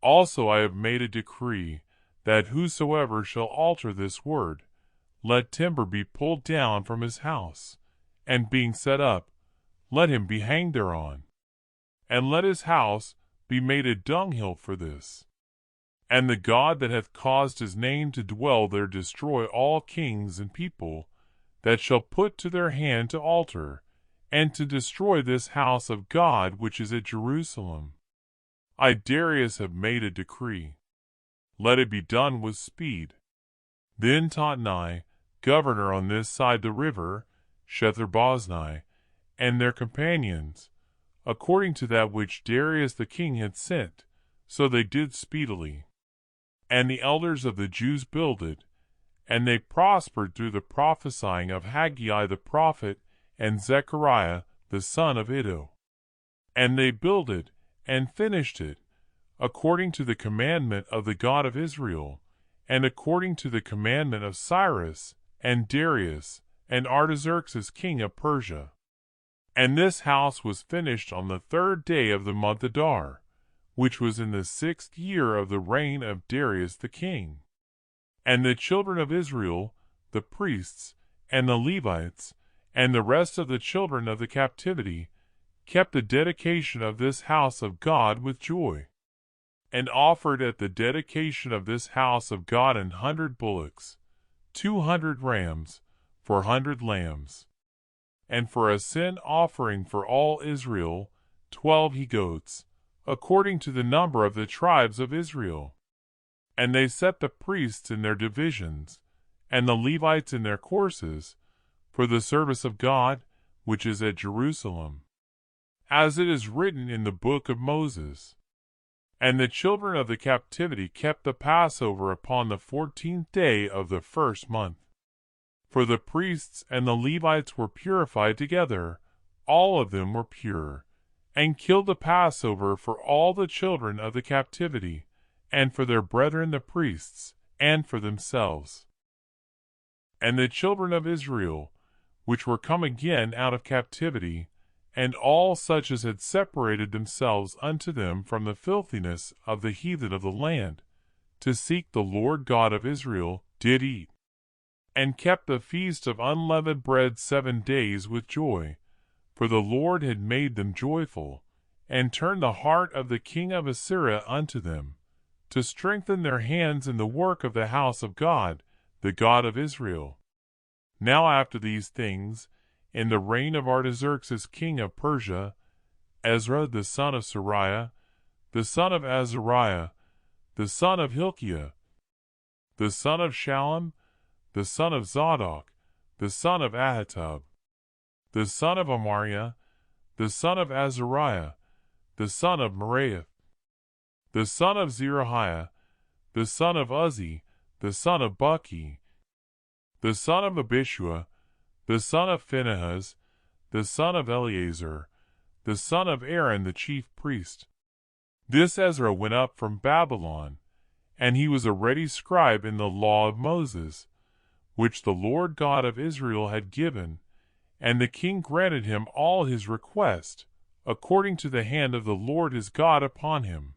Also I have made a decree, that whosoever shall alter this word, let timber be pulled down from his house, and being set up, let him be hanged thereon. And let his house be made a dunghill for this. And the God that hath caused his name to dwell there destroy all kings and people that shall put to their hand to alter, and to destroy this house of God which is at Jerusalem. I, Darius, have made a decree. Let it be done with speed. Then Tatnai, governor on this side the river, Shetharboznai, and their companions, according to that which Darius the king had sent, so they did speedily. And the elders of the Jews builded, and they prospered through the prophesying of Haggai the prophet and Zechariah the son of Iddo. And they builded and finished it, according to the commandment of the God of Israel, and according to the commandment of Cyrus and Darius and Artaxerxes king of Persia. And this house was finished on the 3rd day of the month Adar, which was in the 6th year of the reign of Darius the king. And the children of Israel, the priests, and the Levites, and the rest of the children of the captivity, kept the dedication of this house of God with joy, and offered at the dedication of this house of God 100 bullocks, 200 rams, 400 lambs, and for a sin offering for all Israel 12 he-goats, according to the number of the tribes of Israel. And they set the priests in their divisions, and the Levites in their courses, for the service of God, which is at Jerusalem, as it is written in the book of Moses. And the children of the captivity kept the Passover upon the 14th day of the 1st month. For the priests and the Levites were purified together, all of them were pure, and killed the Passover for all the children of the captivity, and for their brethren the priests, and for themselves. And the children of Israel, which were come again out of captivity, and all such as had separated themselves unto them from the filthiness of the heathen of the land, to seek the Lord God of Israel, did eat, and kept the feast of unleavened bread 7 days with joy, for the Lord had made them joyful, and turned the heart of the king of Assyria unto them, to strengthen their hands in the work of the house of God, the God of Israel. Now after these things, in the reign of Artaxerxes king of Persia, Ezra the son of Sariah, the son of Azariah, the son of Hilkiah, the son of Shallum, the son of Zadok, the son of Ahitub, the son of Amariah, the son of Azariah, the son of Meraioth, the son of Zerahiah, the son of Uzzi, the son of Buki, the son of Abishua, the son of Phinehas, the son of Eleazar, the son of Aaron the chief priest. This Ezra went up from Babylon, and he was a ready scribe in the law of Moses, which the Lord God of Israel had given, and the king granted him all his request, according to the hand of the Lord his God upon him.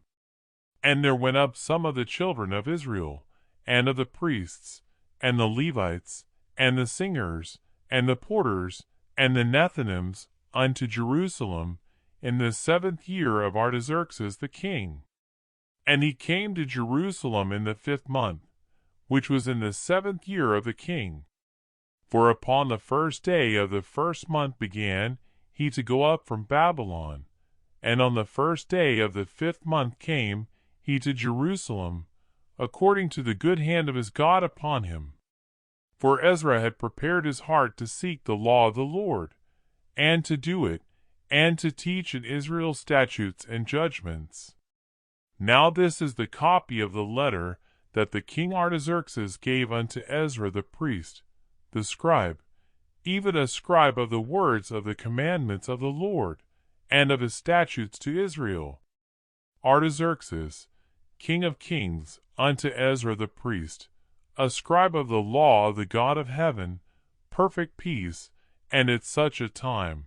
And there went up some of the children of Israel, and of the priests, and the Levites, and the singers, and the porters, and the Nethinims, unto Jerusalem, in the 7th year of Artaxerxes the king. And he came to Jerusalem in the 5th month, which was in the 7th year of the king. For upon the 1st day of the 1st month began he to go up from Babylon, and on the 1st day of the 5th month came he to Jerusalem, according to the good hand of his God upon him. For Ezra had prepared his heart to seek the law of the Lord, and to do it, and to teach in Israel statutes and judgments. Now this is the copy of the letter that the king Artaxerxes gave unto Ezra the priest, the scribe, even a scribe of the words of the commandments of the Lord, and of his statutes to Israel. Artaxerxes, king of kings, unto Ezra the priest, a scribe of the law of the God of heaven, perfect peace, and at such a time.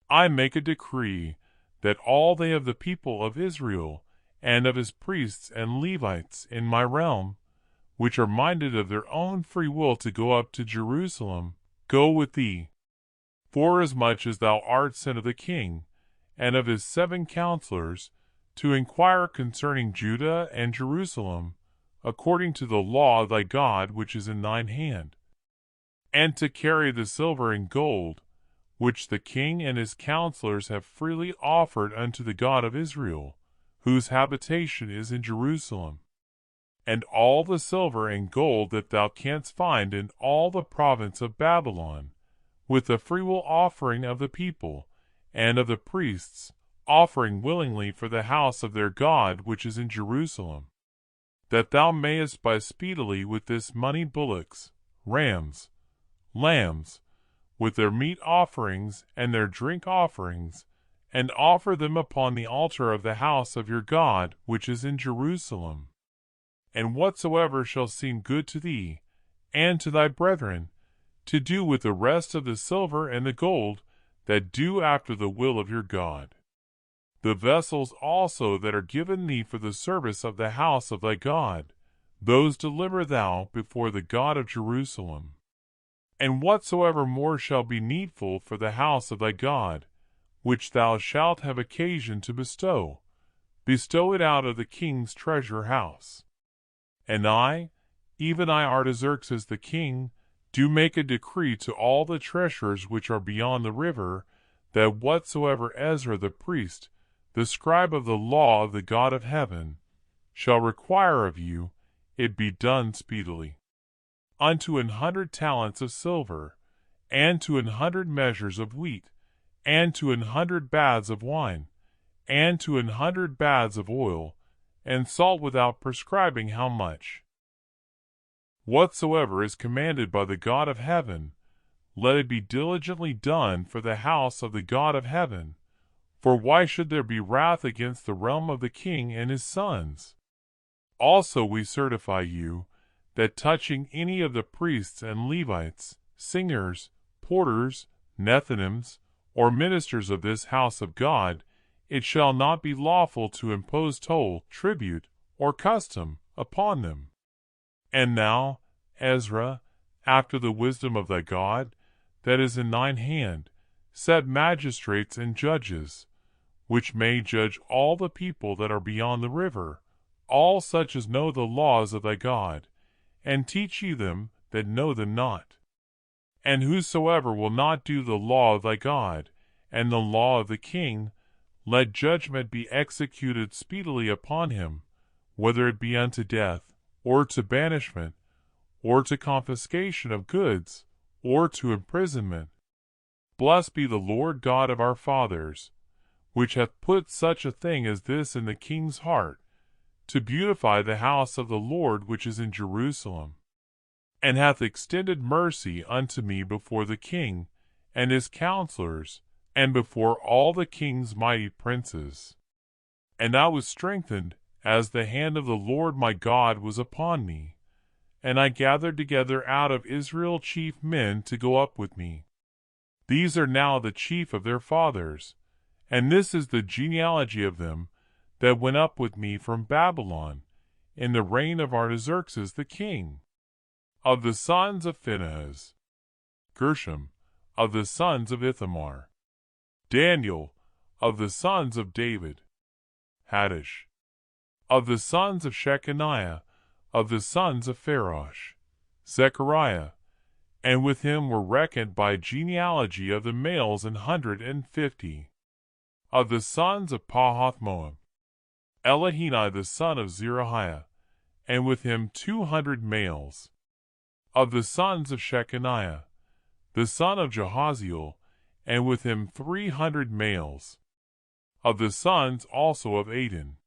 I make a decree, that all they of the people of Israel, and of his priests and Levites in my realm, which are minded of their own free will to go up to Jerusalem, go with thee. Forasmuch as thou art sent of the king, and of his 7 counselors, to inquire concerning Judah and Jerusalem, according to the law of thy God which is in thine hand, and to carry the silver and gold, which the king and his counselors have freely offered unto the God of Israel, whose habitation is in Jerusalem, and all the silver and gold that thou canst find in all the province of Babylon, with the freewill offering of the people, and of the priests, offering willingly for the house of their God which is in Jerusalem, that thou mayest buy speedily with this money bullocks, rams, lambs, with their meat offerings and their drink offerings, and offer them upon the altar of the house of your God which is in Jerusalem. And whatsoever shall seem good to thee, and to thy brethren, to do with the rest of the silver and the gold, that do after the will of your God. The vessels also that are given thee for the service of the house of thy God, those deliver thou before the God of Jerusalem. And whatsoever more shall be needful for the house of thy God, which thou shalt have occasion to bestow, bestow it out of the king's treasure house. And I, even I Artaxerxes the king, do make a decree to all the treasurers which are beyond the river, that whatsoever Ezra the priest, the scribe of the law of the God of heaven, shall require of you, it be done speedily. Unto 100 talents of silver, and to 100 measures of wheat, and to 100 baths of wine, and to 100 baths of oil, and salt without prescribing how much. Whatsoever is commanded by the God of heaven, let it be diligently done for the house of the God of heaven. For why should there be wrath against the realm of the king and his sons? Also we certify you, that touching any of the priests and Levites, singers, porters, Nethinims, or ministers of this house of God, it shall not be lawful to impose toll, tribute, or custom upon them. And thou, Ezra, after the wisdom of thy God, that is in thine hand, set magistrates and judges, which may judge all the people that are beyond the river, all such as know the laws of thy God, and teach ye them that know them not. And whosoever will not do the law of thy God, and the law of the king, let judgment be executed speedily upon him, whether it be unto death, or to banishment, or to confiscation of goods, or to imprisonment. Blessed be the Lord God of our fathers, which hath put such a thing as this in the king's heart, to beautify the house of the Lord which is in Jerusalem, and hath extended mercy unto me before the king, and his counselors, and before all the king's mighty princes. And I was strengthened, as the hand of the Lord my God was upon me, and I gathered together out of Israel chief men to go up with me. These are now the chief of their fathers, and this is the genealogy of them that went up with me from Babylon, in the reign of Artaxerxes the king. Of the sons of Phinehas, Gershom; of the sons of Ithamar, Daniel; of the sons of David, Haddish; of the sons of Shechaniah; of the sons of Pharosh, Zechariah; and with him were reckoned by genealogy of the males 150. Of the sons of Pahath-Moab, Eliheni the son of Zerahiah, and with him 200 males. Of the sons of Shechaniah, the son of Jahaziel, and with him 300 males. Of the sons also of Adin,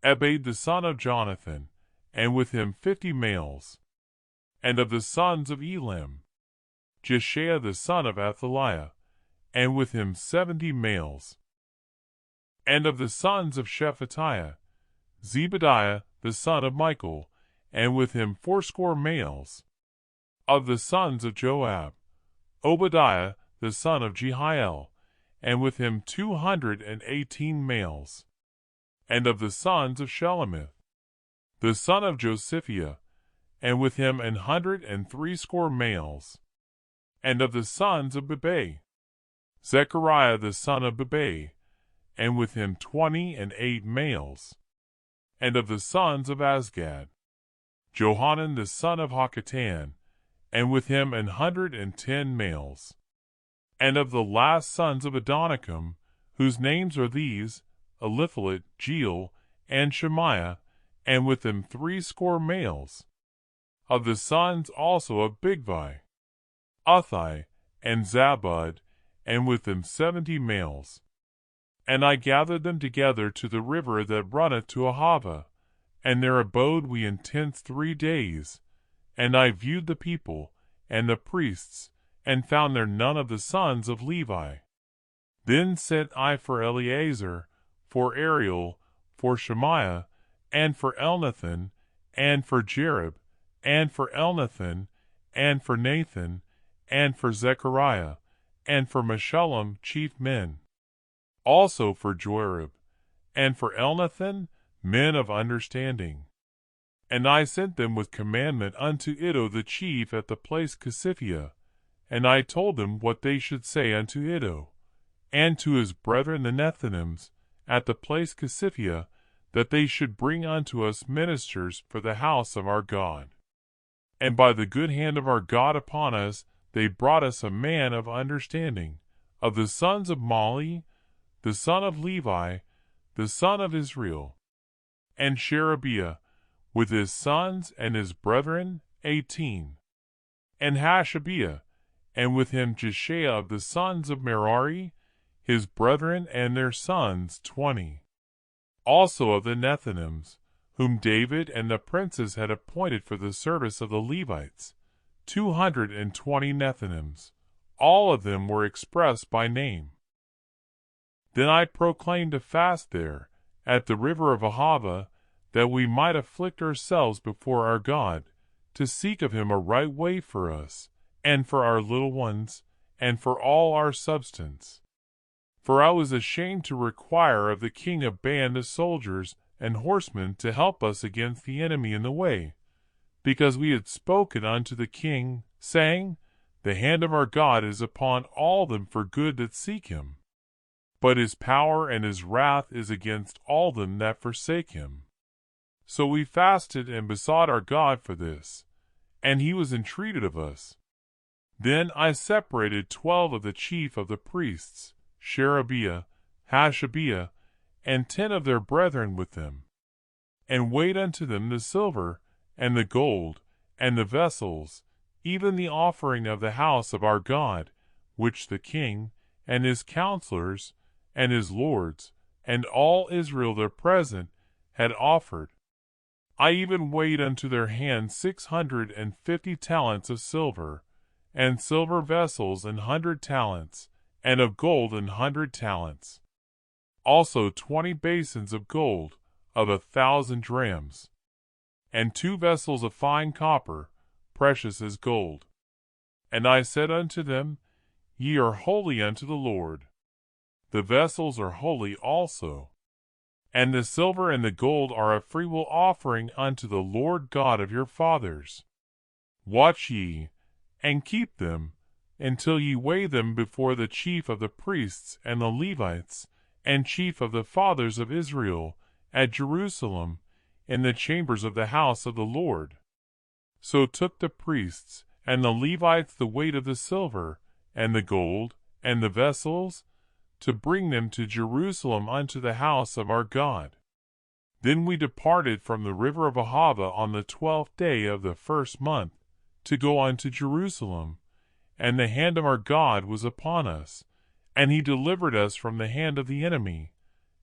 Ebed the son of Jonathan, and with him 50 males. And of the sons of Elam, Jeshaiah the son of Athaliah, and with him 70 males. And of the sons of Shephatiah, Zebadiah the son of Michael, and with him 80 males. Of the sons of Joab, Obadiah the son of Jehiel, and with him 218 males. And of the sons of Shelemith, the son of Josiphiah, and with him 160 males. And of the sons of Bebai, Zechariah the son of Bebai, and with him 28 males. And of the sons of Azgad, Johanan the son of Hakatan, and with him 110 males. And of the last sons of Adonikam, whose names are these, Eliphalet, Jeiel, and Shemaiah, and with them 80 males. Of the sons also of Bigvai, Uthai, and Zabud, and with them 70 males. And I gathered them together to the river that runneth to Ahava, and there abode we in tents 3 days. And I viewed the people, and the priests, and found there none of the sons of Levi. Then sent I for Eleazar, for Ariel, for Shemaiah, and for Elnathan, and for Jerib, and for Elnathan, and for Nathan, and for Zechariah, and for Meshullam chief men. Also for Joarib, and for Elnathan men of understanding. And I sent them with commandment unto Iddo the chief at the place Casiphia, and I told them what they should say unto Iddo, and to his brethren the Nethinims at the place Casiphia, that they should bring unto us ministers for the house of our God. And by the good hand of our God upon us, they brought us a man of understanding, of the sons of Mali, the son of Levi, the son of Israel, and Sherebiah, with his sons and his brethren 18, and Hashabiah, and with him Jeshaiah of the sons of Merari, his brethren and their sons 20. Also of the Nethinims, whom David and the princes had appointed for the service of the Levites, 220 Nethinims. All of them were expressed by name. Then I proclaimed a fast there, at the river of Ahava, that we might afflict ourselves before our God, to seek of him a right way for us, and for our little ones, and for all our substance. For I was ashamed to require of the king a band of soldiers and horsemen to help us against the enemy in the way, because we had spoken unto the king, saying, The hand of our God is upon all them for good that seek him. But his power and his wrath is against all them that forsake him. So we fasted and besought our God for this, and he was entreated of us. Then I separated 12 of the chief of the priests, Sherebiah, Hashabiah, and 10 of their brethren with them, and weighed unto them the silver, and the gold, and the vessels, even the offering of the house of our God, which the king, and his counselors, and his lords, and all Israel there present, had offered. I even weighed unto their hand 650 talents of silver, and silver vessels 100 talents, and of gold 100 talents. Also 20 basins of gold, of 1,000 drams, and 2 vessels of fine copper, precious as gold. And I said unto them, Ye are holy unto the Lord. The vessels are holy also. And the silver and the gold are a freewill offering unto the Lord God of your fathers. Watch ye, and keep them, until ye weigh them before the chief of the priests and the Levites, and chief of the fathers of Israel, at Jerusalem, in the chambers of the house of the Lord. So took the priests and the Levites the weight of the silver, and the gold, and the vessels, to bring them to Jerusalem unto the house of our God. Then we departed from the river of Ahava on the 12th day of the 1st month, to go unto Jerusalem, and the hand of our God was upon us, and he delivered us from the hand of the enemy,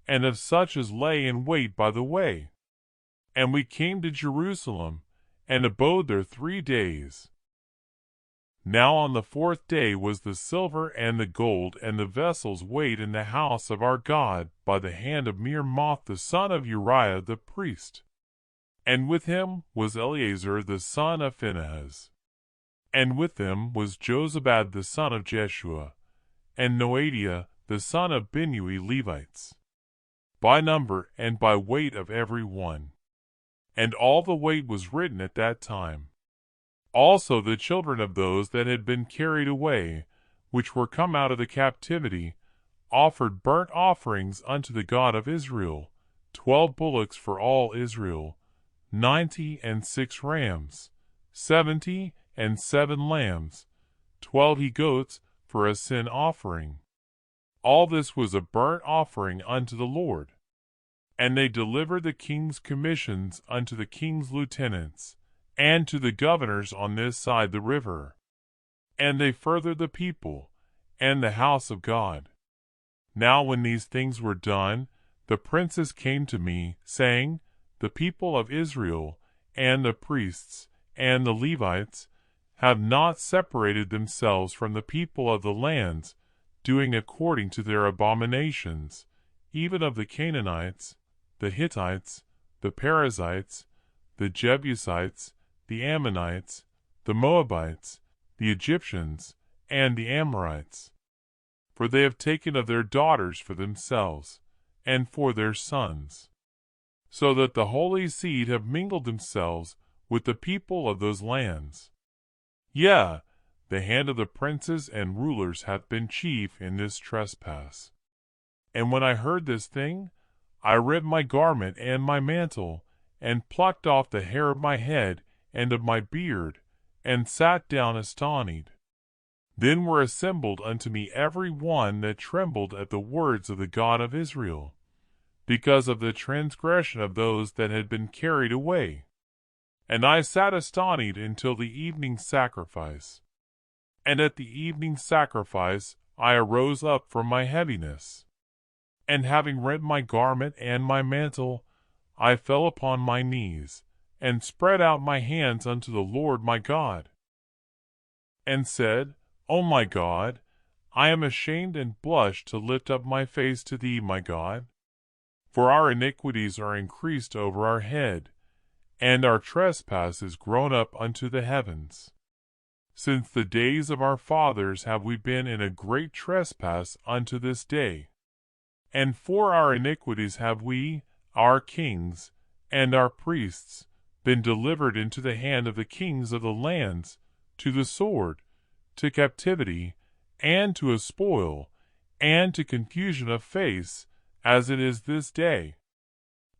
and of such as lay in wait by the way. And we came to Jerusalem, and abode there 3 days. Now on the 4th day was the silver and the gold and the vessels weighed in the house of our God by the hand of Meremoth the son of Uriah the priest. And with him was Eleazar the son of Phinehas. And with them was Jozabad the son of Jeshua, and Noadiah the son of Binnui Levites. by number and by weight of every one. And all the weight was written at that time. Also the children of those that had been carried away, which were come out of the captivity, offered burnt offerings unto the God of Israel, 12 bullocks for all Israel, 96 rams, 77 lambs, 12 he-goats for a sin offering. All this was a burnt offering unto the Lord. And they delivered the king's commissions unto the king's lieutenants, and to the governors on this side the river. And they furthered the people, and the house of God. Now when these things were done, the princes came to me, saying, The people of Israel, and the priests, and the Levites, have not separated themselves from the people of the lands, doing according to their abominations, even of the Canaanites, the Hittites, the Perizzites, the Jebusites, the Ammonites, the Moabites, the Egyptians, and the Amorites. For they have taken of their daughters for themselves, and for their sons, so that the holy seed have mingled themselves with the people of those lands. Yea, the hand of the princes and rulers hath been chief in this trespass. And when I heard this thing, I rent my garment and my mantle, and plucked off the hair of my head and of my beard, and sat down astonied. Then were assembled unto me every one that trembled at the words of the God of Israel, because of the transgression of those that had been carried away. And I sat astonied until the evening sacrifice. And at the evening sacrifice I arose up from my heaviness. And having rent my garment and my mantle, I fell upon my knees, and spread out my hands unto the Lord my God, and said, O my God, I am ashamed and blush to lift up my face to thee, my God. For our iniquities are increased over our head, and our trespass is grown up unto the heavens. Since the days of our fathers have we been in a great trespass unto this day. And for our iniquities have we, our kings, and our priests, been delivered into the hand of the kings of the lands, to the sword, to captivity, and to a spoil, and to confusion of face, as it is this day.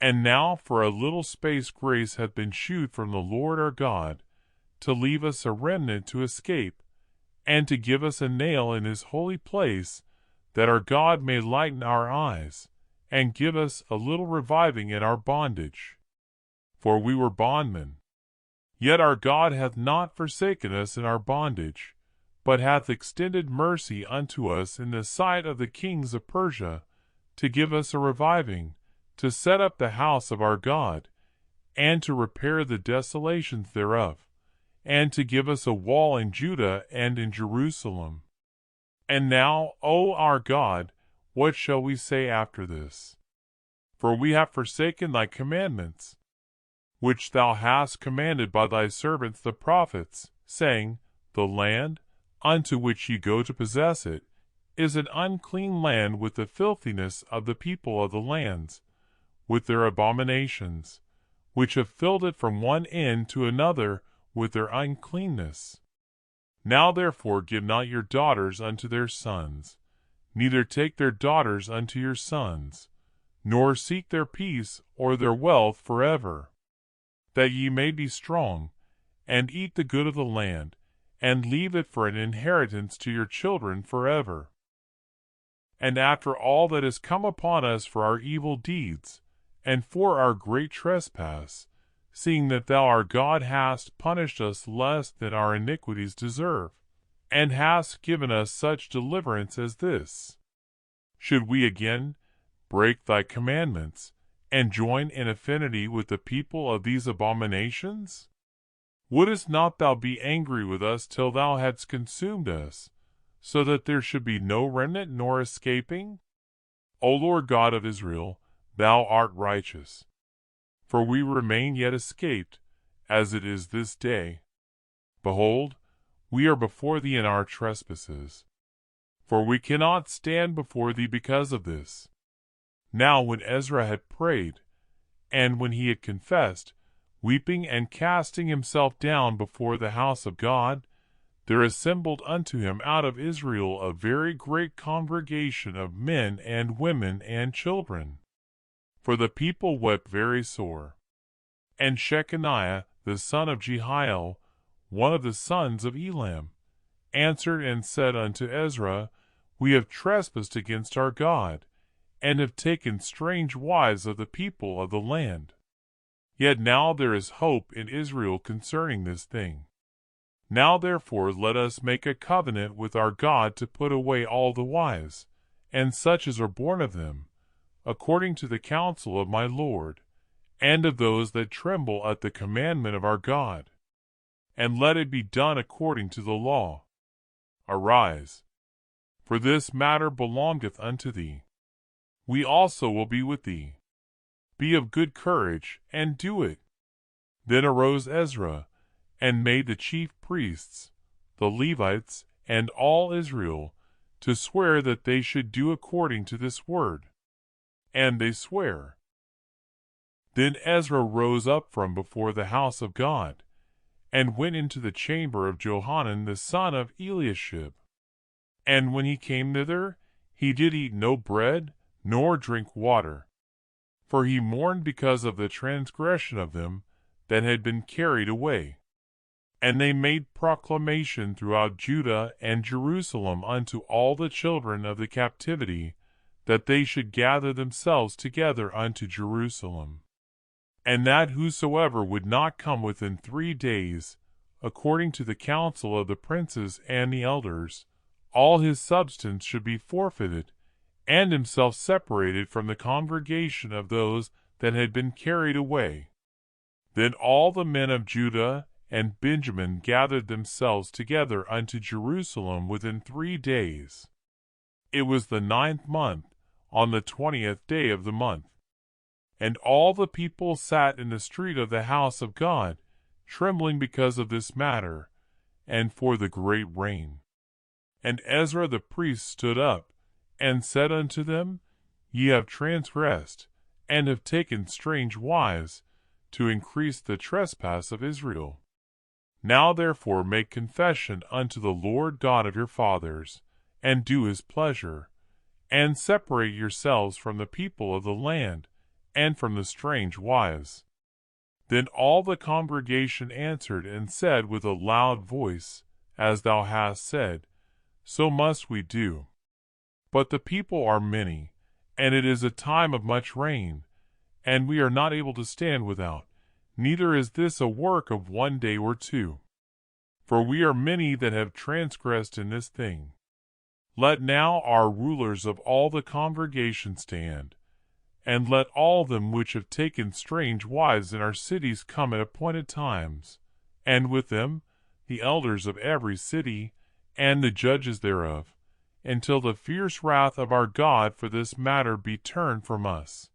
And now for a little space grace hath been shewed from the Lord our God, to leave us a remnant to escape, and to give us a nail in his holy place, that our God may lighten our eyes, and give us a little reviving in our bondage. For we were bondmen. Yet our God hath not forsaken us in our bondage, but hath extended mercy unto us in the sight of the kings of Persia, to give us a reviving, to set up the house of our God, and to repair the desolations thereof, and to give us a wall in Judah and in Jerusalem. And now, O our God, what shall we say after this? For we have forsaken thy commandments, which thou hast commanded by thy servants the prophets, saying, The land, unto which ye go to possess it, is an unclean land with the filthiness of the people of the lands, with their abominations, which have filled it from one end to another with their uncleanness. Now therefore give not your daughters unto their sons, neither take their daughters unto your sons, nor seek their peace or their wealth forever, that ye may be strong, and eat the good of the land, and leave it for an inheritance to your children forever. And after all that has come upon us for our evil deeds, and for our great trespass, seeing that thou our God hast punished us less than our iniquities deserve, and hast given us such deliverance as this, should we again break thy commandments, and join in affinity with the people of these abominations? Wouldest not thou be angry with us till thou hadst consumed us, so that there should be no remnant nor escaping? O Lord God of Israel, thou art righteous. For we remain yet escaped, as it is this day. Behold, we are before thee in our trespasses. For we cannot stand before thee because of this. Now when Ezra had prayed, and when he had confessed, weeping and casting himself down before the house of God, there assembled unto him out of Israel a very great congregation of men and women and children. For the people wept very sore. And Shechaniah, the son of Jehiel, one of the sons of Elam, answered and said unto Ezra, We have trespassed against our God, and have taken strange wives of the people of the land. Yet now there is hope in Israel concerning this thing. Now therefore let us make a covenant with our God to put away all the wives, and such as are born of them, according to the counsel of my Lord, and of those that tremble at the commandment of our God. And let it be done according to the law. Arise, for this matter belongeth unto thee. We also will be with thee. Be of good courage, and do it. Then arose Ezra, and made the chief priests, the Levites, and all Israel, to swear that they should do according to this word. And they swear. Then Ezra rose up from before the house of God, and went into the chamber of Johanan the son of Eliashib. And when he came thither, he did eat no bread, nor drink water. For he mourned because of the transgression of them that had been carried away. And they made proclamation throughout Judah and Jerusalem unto all the children of the captivity, that they should gather themselves together unto Jerusalem. And that whosoever would not come within 3 days, according to the counsel of the princes and the elders, all his substance should be forfeited, and himself separated from the congregation of those that had been carried away. Then all the men of Judah and Benjamin gathered themselves together unto Jerusalem within 3 days. It was the 9th month, on the 20th day of the month. And all the people sat in the street of the house of God, trembling because of this matter, and for the great rain. And Ezra the priest stood up, and said unto them, Ye have transgressed, and have taken strange wives, to increase the trespass of Israel. Now therefore make confession unto the Lord God of your fathers, and do his pleasure, and separate yourselves from the people of the land, and from the strange wives. Then all the congregation answered and said with a loud voice, As thou hast said, so must we do. But the people are many, and it is a time of much rain, and we are not able to stand without, neither is this a work of 1 day or 2. For we are many that have transgressed in this thing. Let now our rulers of all the congregation stand, and let all them which have taken strange wives in our cities come at appointed times, and with them the elders of every city, and the judges thereof, until the fierce wrath of our God for this matter be turned from us.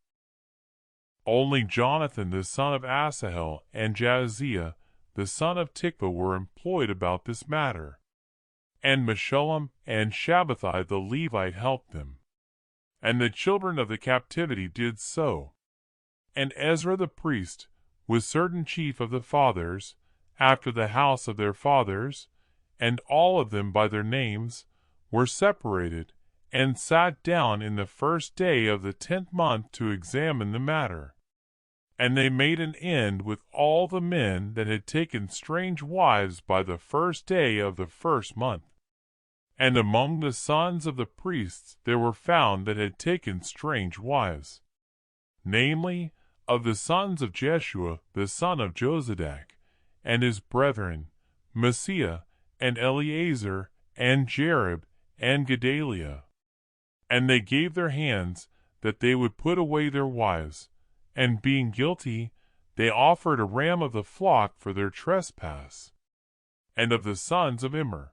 Only Jonathan the son of Asahel and Jahaziah the son of Tikva were employed about this matter, and Meshullam and Shabbathai the Levite helped them. And the children of the captivity did so. And Ezra the priest, with certain chief of the fathers, after the house of their fathers, and all of them by their names, were separated, and sat down in the first day of the 10th month to examine the matter. And they made an end with all the men that had taken strange wives by the first day of the 1st month. And among the sons of the priests there were found that had taken strange wives, namely, of the sons of Jeshua the son of Jozadak, and his brethren, Messiah, and Eleazar, and Jerib, and Gedaliah. And they gave their hands that they would put away their wives, and being guilty, they offered a ram of the flock for their trespass. And of the sons of Immer,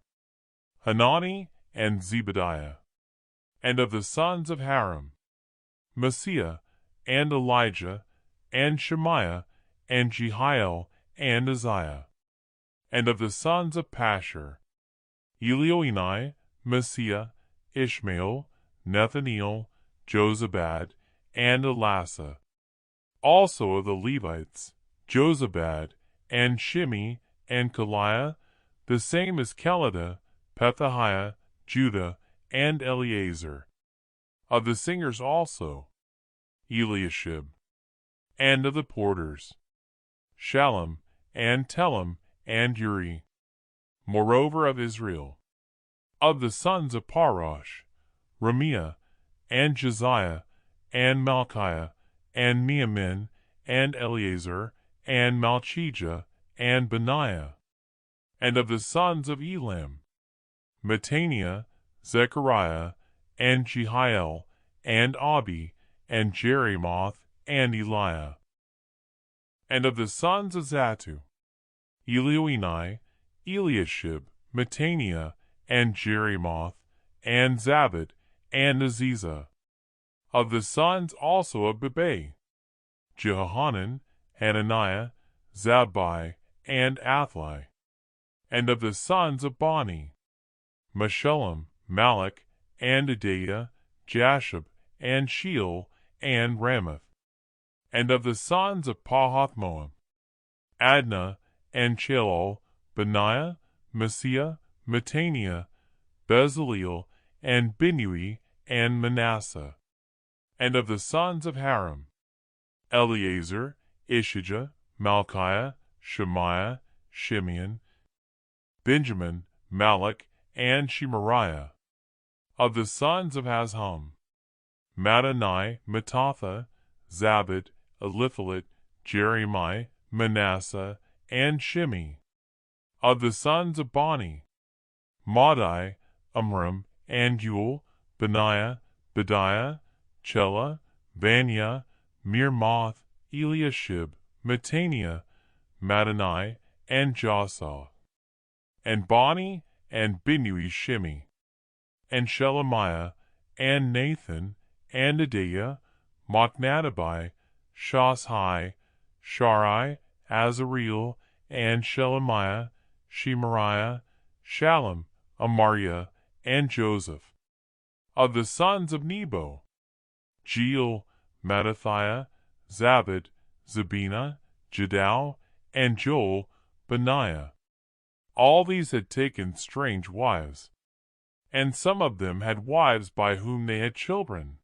Hanani and Zebadiah. And of the sons of Haram, Messiah, and Elijah, and Shemaiah, and Jehiel, and Uzziah. And of the sons of Pashur, Elioenai, Messiah, Ishmael, Nethaniel, Jozabad, and Elasa. Also of the Levites, Jozabad, and Shimi, and Kaliah, the same as Kelida, Pethahiah, Judah, and Eleazar. Of the singers also, Eliashib. And of the porters, Shallum, and Telem, and Uri. Moreover of Israel, of the sons of Parosh, Ramiah, and Josiah, and Malchiah, and Meamin, and Eleazar, and Malchijah, and Benaiah. And of the sons of Elam, Mattaniah, Zechariah, and Jehiel, and Abi, and Jerimoth, and Eliah. And of the sons of Zatu, Elioenai, Eliashib, Mattaniah, and Jerimoth, and Zabad, and Aziza. Of the sons also of Bebai, Jehohanan, Hananiah, Zabbai, and Athli. And of the sons of Bani, Meshullam, Malach, and Adaiah, Jashub, and Sheol, and Ramoth. And of the sons of Pahath-Moab, Adnah, and Chelol, Benaiah, Messiah, Mattaniah, Bezaleel, and Binui, and Manasseh. And of the sons of Haram, Eleazar, Ishijah, Malchiah, Shemaiah, Shimeon, Benjamin, Malach, and Shemariah. Of the sons of Hazham, Mattani, Mattatha, Zabad, Eliphalet, Jeremiah, Manasseh, and Shimi. Of the sons of Bani, Maddai, Amram, and Yul, Benaiah, Bediah, Chela, Vaniah, Mirmoth, Eliashib, Mattaniah, Mattani, and Josah. And Bani, and Binui Shimi, and Shelemiah, and Nathan, and Adaiah, Machnadebai, Shashai, Sharai, Azareel, and Shelemiah, Shemariah, Shallum, Amariah, and Joseph. Of the sons of Nebo, Jeiel, Mattathiah, Zabad, Zabina, Jadau, and Joel, Benaiah. All these had taken strange wives, and some of them had wives by whom they had children.